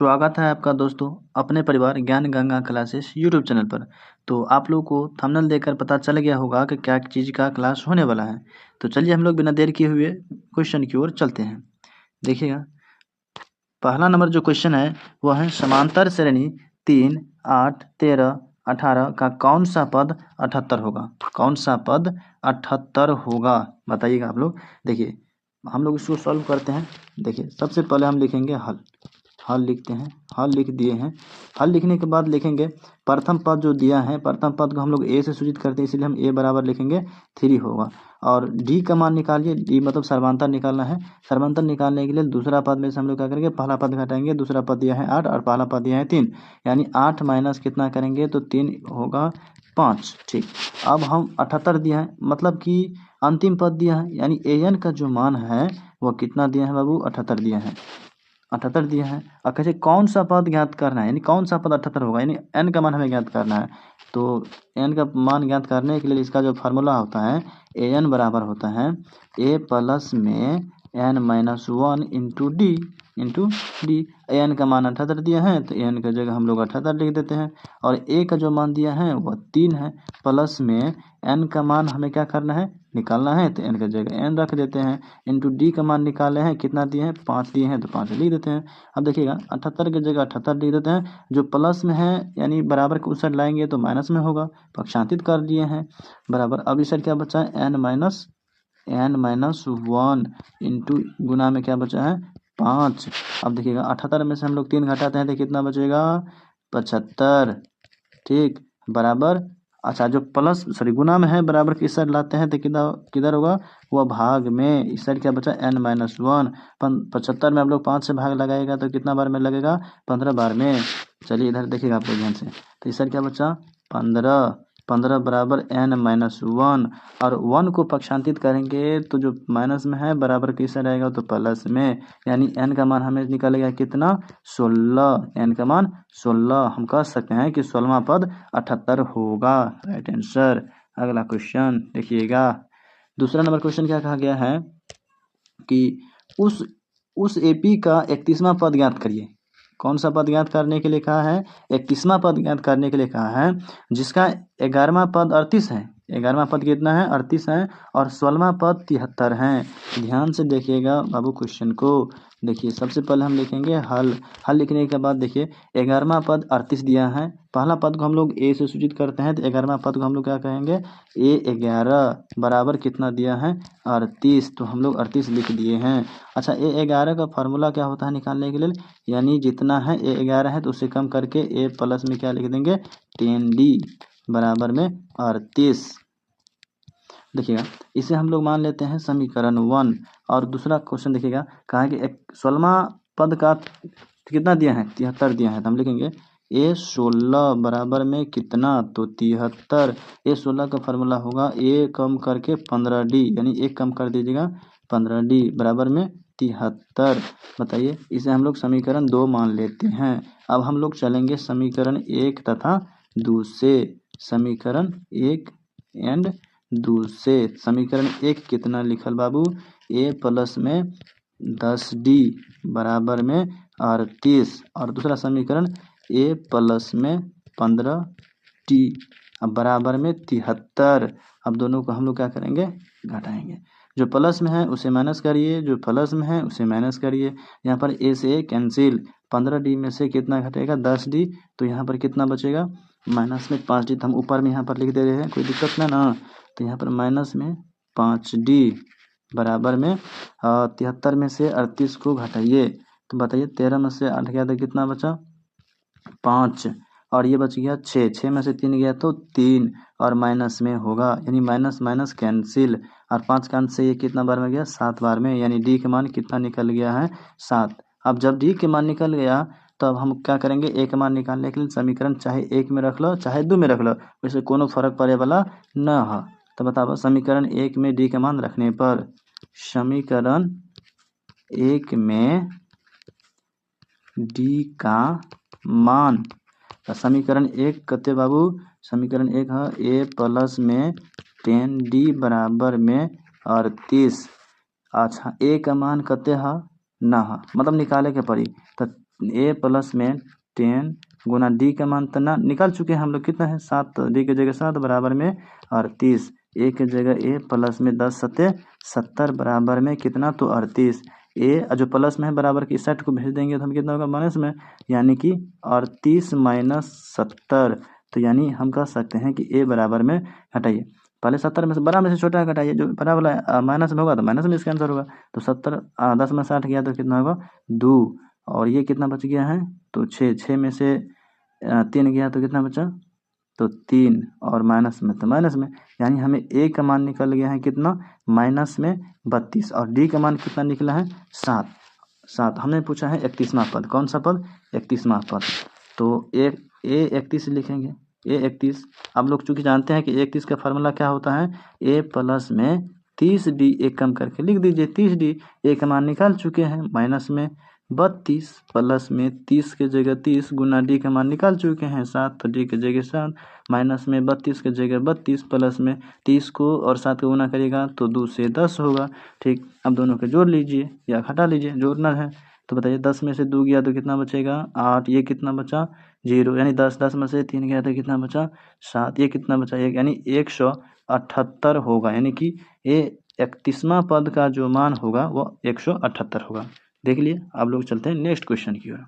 स्वागत है आपका दोस्तों अपने परिवार ज्ञान गंगा क्लासेस यूट्यूब चैनल पर। तो आप लोगों को थंबनेल देखकर पता चल गया होगा कि क्या चीज़ का क्लास होने वाला है। तो चलिए हम लोग बिना देर किए हुए क्वेश्चन की ओर चलते हैं। देखिएगा, पहला नंबर जो क्वेश्चन है वह है समांतर श्रेणी 3, 8, 13, 18 का कौन सा पद 78 होगा। कौन सा पद 78 होगा बताइएगा आप लोग। देखिए, हम लोग इसको सॉल्व करते हैं। देखिए, सबसे पहले हम लिखेंगे हल। हल लिखते हैं। हल लिख दिए हैं। हल लिखने के बाद लिखेंगे प्रथम पद जो दिया है, प्रथम पद को हम लोग ए से सूचित करते हैं, इसलिए हम ए बराबर लिखेंगे 3 होगा। और डी का मान निकालिए। डी मतलब सर्वांतर निकालना है। सर्वांतर निकालने के लिए दूसरा पद में से हम लोग क्या करेंगे, पहला पद घटाएंगे। दूसरा पद दिया है 8 और पहला पद दिया है 3, यानी 8 माइनस कितना करेंगे तो 3 होगा 5। ठीक, अब हम 78 दिया है, मतलब कि अंतिम पद दिया है, यानी ए एन का जो मान है वह कितना दिया है बाबू, 78 दिया है। 78 दिया है। अब कैसे कौन सा पद ज्ञात करना है, यानी कौन सा पद 78 होगा, यानी एन का मान हमें ज्ञात करना है। तो एन का मान ज्ञात करने के लिए इसका जो फार्मूला होता है, ए एन बराबर होता है ए प्लस में n minus 1 into d. N का मान 78 दिया है तो एन का जगह हम लोग 78 लिख देते हैं। और ए का जो मान दिया है वह 3 है, प्लस में एन का मान हमें क्या करना है, निकालना है, तो एन का जगह एन रख देते हैं। इंटू डी का मान निकाले हैं, कितना दिए हैं 5 दिए हैं तो 5 लिख देते हैं। अब देखिएगा 78 की जगह 78 लिख देते हैं। जो प्लस में है यानी बराबर के उस साइड लाएंगे तो माइनस में होगा, पक्षांतित कर दिए हैं बराबर। अब इस साइड क्या बचा है, एन माइनस 1 इंटू गुना में क्या बचा है 5। अब देखिएगा 78 में से हम लोग 3 घटाते हैं तो कितना बचेगा 75। ठीक, बराबर। अच्छा, जो प्लस सॉरी गुना में है बराबर किस साइड लाते हैं तो किधर होगा, वह भाग में। इस साइड क्या बचा n माइनस 1। 75 में आप लोग 5 से भाग लगाएगा तो कितना बार में लगेगा, 15 बार में। चलिए इधर देखिएगा आप लोग ध्यान से, तो इस साइड क्या बचा 15। 15 बराबर n माइनस 1, और 1 को पक्षांतित करेंगे तो जो माइनस में है बराबर किस साइड आएगा तो प्लस में, यानी n का मान हमें निकलेगा कितना 16। n का मान 16, हम कह सकते हैं कि 16वां पद 78 होगा, राइट आंसर। अगला क्वेश्चन देखिएगा, दूसरा नंबर क्वेश्चन क्या कहा गया है कि उस एपी का 31वां पद ज्ञात करिए। कौन सा पद ज्ञात करने के लिए कहा है, 31वां पद ज्ञात करने के लिए कहा है, जिसका 11वां पद 38 है। 11वां पद कितना है 38 है, और 16वां पद 73 है। ध्यान से देखिएगा बाबू क्वेश्चन को। देखिए, सबसे पहले हम लिखेंगे हल। हल लिखने के बाद देखिए 11वां पद 38 दिया है, पहला पद को हम लोग ए से सूचित करते हैं तो 11वां पद को हम लोग क्या कहेंगे ए 11 बराबर कितना दिया है 38, तो हम लोग 38 लिख दिए हैं। अच्छा, ए 11 का फार्मूला क्या होता है निकालने के लिए, यानी जितना है ए 11 है तो उसे कम करके ए प्लस में क्या लिख देंगे 10d बराबर में 38। देखिएगा, इसे हम लोग मान लेते हैं समीकरण 1। और दूसरा क्वेश्चन देखिएगा, कहा कि 16वां पद का कितना दिया है 73 दिया है, तो हम लिखेंगे ए 16 बराबर में कितना तो 73। ए 16 का फार्मूला होगा ए कम करके 15d, यानी एक कम कर दीजिएगा 15d बराबर में 73। बताइए, इसे हम लोग समीकरण 2 मान लेते हैं। अब हम लोग चलेंगे समीकरण 1 तथा 2 से। समीकरण 1 एंड 2 से। समीकरण 1 कितना लिखल बाबू, ए प्लस में 10d बराबर में 38, और दूसरा समीकरण ए प्लस में 15d अब बराबर में 73। अब दोनों को हम लोग क्या करेंगे, घटाएंगे। जो प्लस में है उसे माइनस करिए, जो प्लस में है उसे माइनस करिए। यहाँ पर ए से ए कैंसिल, 15d में से कितना घटेगा 10d, तो यहाँ पर कितना बचेगा माइनस में 5d। तो हम ऊपर में यहाँ पर लिख दे रहे हैं, कोई दिक्कत नहीं ना। तो यहाँ पर माइनस में 5d बराबर में 73 में से 38 को घटाइए, तो बताइए 13 में से 8 गया तो कितना बचा 5, और ये बच गया 6। 6 में से 3 गया तो 3, और माइनस में होगा, यानी माइनस माइनस कैंसिल, और 5 का अंश से ये कितना बार में गया 7 बार में, यानी डी के मान कितना निकल गया है 7। अब जब डी के मान निकल गया तो अब हम क्या करेंगे, ए का मान निकालने के लिए समीकरण चाहे 1 में रख लो चाहे 2 में रख लो, वैसे कोनो फर्क पड़े वाला न हो। तो बताओ, समीकरण 1 में डी का मान रखने पर, समीकरण 1 में डी का मान, समीकरण 1 कते बाबू, समीकरण 1 है ए प्लस में 10d बराबर में 38। अच्छा, ए का मान कते है ना है, मतलब निकाले के पड़ी, तो ए प्लस में 10 गुना डी का मान तना निकाल चुके हैं हम लोग, कितना है 7, तो डी की जगह 7 बराबर में 38, ए की जगह ए प्लस में 10 सत्ते 70 बराबर में कितना, तो 38। ए जो प्लस में है बराबर की सेट को भेज देंगे तो हम कितना होगा माइनस में, यानी कि 38 माइनस 70। तो यानी हम कह सकते हैं कि ए बराबर में, हटाइए पहले 70 में से बड़ा में से छोटा घटाइए, जो बड़ा वाला माइनस में होगा तो माइनस में इसका आंसर होगा। तो 70 10 में 60 गया तो कितना होगा 2, और ये कितना बच गया है, तो 6 में से 3 गया तो कितना बचा, तो 3, और माइनस में तो माइनस में, यानी हमें ए का मान निकल गया है कितना, माइनस में 32, और डी का मान कितना निकला है 7। हमने पूछा है 31वां पद, कौन सा पद, 31वां पद। तो ए 31 लिखेंगे, ए 31। आप लोग चूँकि जानते हैं कि 31 का फार्मूला क्या होता है, ए प्लस में 30 डी, एक कम करके लिख दीजिए 30 डी। ए का मान निकाल चुके हैं, माइनस में 32 प्लस में 30 के जगह 30 गुना डी का मान निकाल चुके हैं 7, तो डी के जगह 7, माइनस में 32 के जगह 32 प्लस में 30 को और 7 को गुना करिएगा तो 2 से 10 होगा। ठीक, अब दोनों को जोड़ लीजिए या घटा लीजिए, जोड़ना है तो बताइए 10 में से 2 गया तो कितना बचेगा 8, ये कितना बचा 0, यानी 10 में से 3 गया तो कितना बचा 7, ये कितना बचा 1, यानी 178 होगा। यानी कि ये 31वां पद का जो मान होगा वो 178 होगा। देख लिए। अब लोग चलते हैं नेक्स्ट क्वेश्चन की ओर।